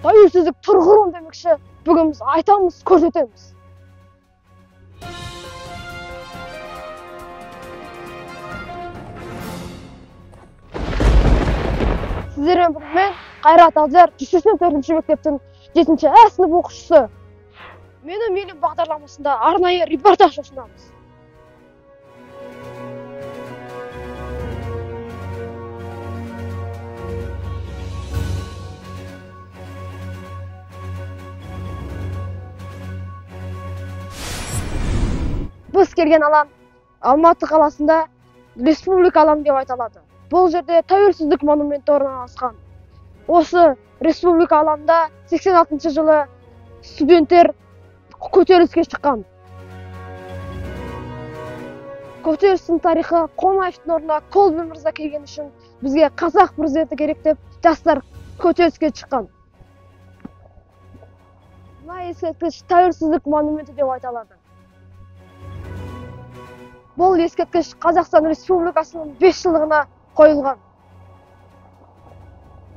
тәуелсіздік тұрғырын демекші, бүгін біз айтамыз, көрсетеміз. Сіздермен бірге мен Қайрат Алдияр 104-ші мектептің 7-ші А сынып оқушысы. Менің елім бағдарламасында арнайы репортаж ұсынамыз. Біз келген алаң Алматы қаласында республика алаңы деп айтылады. Бұл жерде тәуелсіздік монументі орналасқан. Осы республика алаңында 86 жылы студенттер көтеріліске шыққан. Көтерілістің тарихы Қонаевтың орнына Колбин мырза келген үшін бізге қазақ президенті керек деп жастар көтеріліске шыққан. Мына ескерткіш тәуелсіздік монументі деп айтылады. Бұл ескерткіш Қазақстан Республикасының 5 жылдығына қойылған.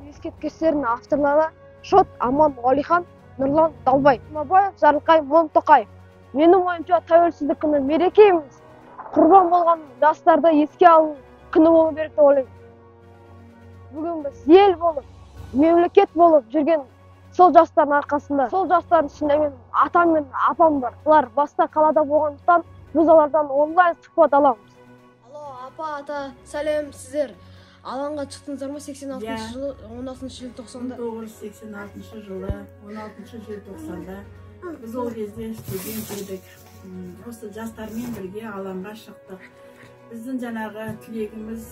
Ескерткіштердің авторлары Шот Аман Уалихан, Нұрлан Далбай, Жұмабаев, Жарылқай Монтоқаев. Менің ойымша тәуелсіздік күні мереке емес, құрбан болған жастарды еске алу күні болу керек деп ойлаймын. Бүгін біз ел болып, мемлекет болып жүрген сол жастардың арқасында, сол жастардың ішінде менің атам мен апам бар. Олар басқа қалада болғандықтан біз олардан онлайн сұхбат аламыз. Алло, апа, ата, сәлем, сіздер алаңға шықтыңыздар ма 86 жылы 16 желтоқсанда? 1986 жылы 16 желтоқсанда біз ол кезде студент едік. Осы жастармен бірге алаңға шықтық. Біздің жаңағы тілегіміз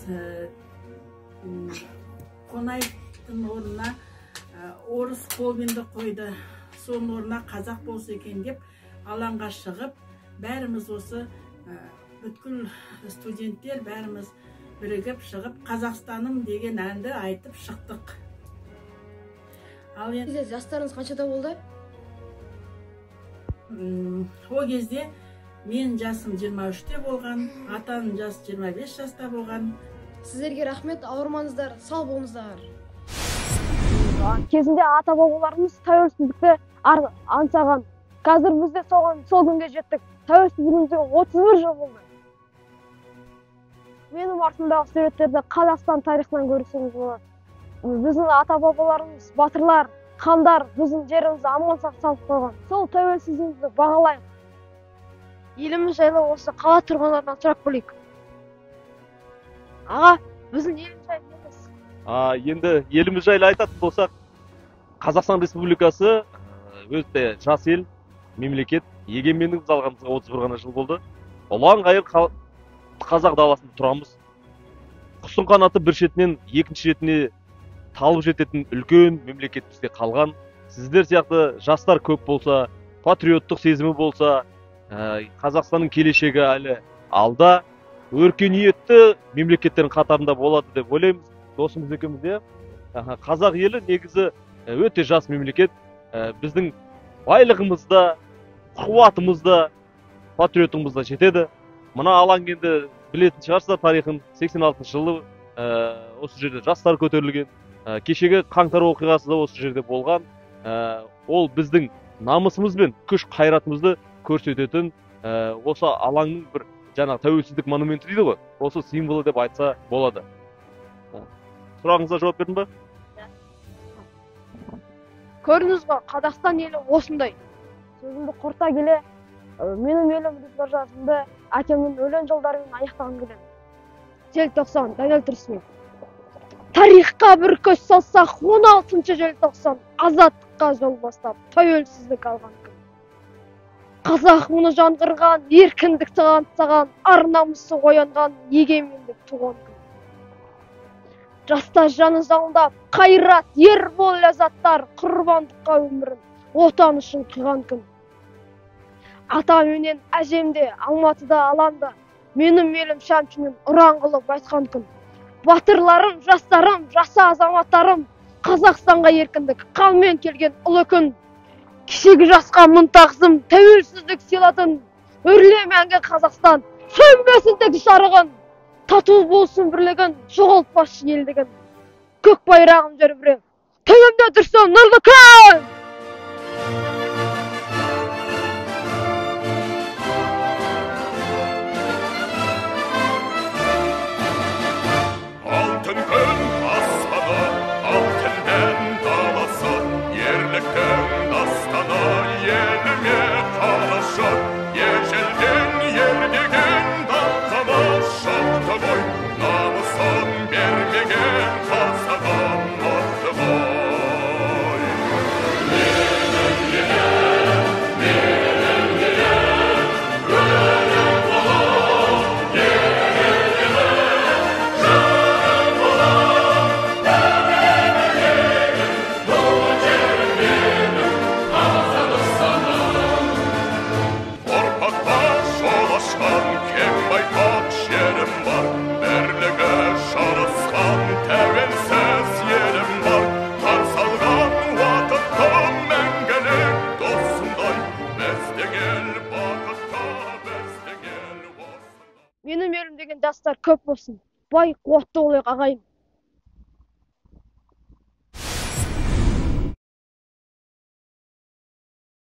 Қонаевтың орнына орыс Колбинді қойды. Соның орнына қазақ болса екен деп алаңға шығып, бәріміз осы бүткіл студенттер бәріміз бірігіп шығып Қазақстаным деген әнді айтып шықтық. Ал енді жастарыңыз қаншада болды? О кезде мен жасым 23-те болған, атаның жасы 25 жаста болған. Сіздерге рахмет, ауырмаңыздар, сау болыңыздар. Кезінде ата-бабаларымыз тәуелсіздікті аңсаған. Қазір бізде сол күнге жеттік. Тәуелсіздігімізге 31 жыл болды. Менің артымдағы суреттерді Қазақстан тарихынан көрсеңіз болады. Біздің ата-бабаларымыз, батырлар, хандар біздің жерімізді аман сақтап қойған. Сол тәуелсіздігімізді бағалайық. Еліміз жайлы осы қала тұрғындарынан сұрап білейік. Аға, біздің еліміз жайлы айтыңыз. Енді еліміз жайлы айтатын болсақ, Қазақстан Республикасы өте жас ел, мемлекет, егемендігіміз алғанымызға 31 ғана жыл болды. Ұлан ғайыр қазақ даласында тұрамыз. Құстың қанаты бір шетінен екінші шетіне талып жететін үлкен мемлекет бізде қалған. Сіздер сияқты жастар көп болса, патриоттық сезімі болса, Қазақстанның келешегі әлі алда, өркениетті мемлекеттердің қатарында болады деп ойлаймыз. Досымыз екеумізде қазақ елі негізі өте жас мемлекет. Біздің байлығымызда, қуатымызда, патриотымызда жетеді. Мына алаң енді білетін шығарсыздар тарихын. 86 жылы осы жерде жастар көтерілген. Кешегі қаңтар оқиғасы да осы жерде болған. Ол біздің намысымыз бен күш қайратымызды көрсететін осы алаңның бір жаңағы тәуелсіздік монументі дейді ғой. Осы символы деп айтса болады. Сұрағыңызға жауап бердім ба? Көрдіңіз ғой, Қазақстан елі осындай. Сөзімді қорыта келе, менің елім репортажымды әкемнің өлең жолдарымен аяқтағым келеді. Желтоқсан, Данияр Тұрсынов. Тарихқа бір көз салсақ, 16 желтоқсан азаттыққа жол бастап, тәуелсіздік алған күн. Қазақ мұны жаңғырған, еркіндікті аңсаған, ар намысы оянған, егемендік туған күн. Жастар жаны жалындап, қайрат, ер бол ләззаттар, құрбандыққа өмірін, отан үшін қиған күн. Ата менен әжемде, Алматыда алаңда, менің елім шәмшімен ұран қылып айтқан күн. Батырларым, жастарым, жаса азаматтарым, Қазақстанға еркіндік, қанмен келген ұлы күн. Кешегі жасқа мың тағзым, тәуелсіздік сыйладың, өрле мәңгі Қазақстан, сөнбесін тек жарығын. Тату болсын бірлігін, жоғалтпашы елдігін. Көк байрағым жүрбіреп, Tömümde dursun nurlu kun! Altın gün aslanı, altından dalası, yerlikten dastana, yerime karaşır, yeşilden yerdigen dalgama şahtı boy, namusun vermegen kasadan attı boy. Orpakta şolaşkan kem baytak yerim var, berlige şarıskan tevelsiz yerim var. Kar salgan vakıtta mengelik dostumday, beste gel vakıtta, beste gel vasında. Benim yerim degen jastlar köp bolsun. Bay, quvvatlı bolayık agayım.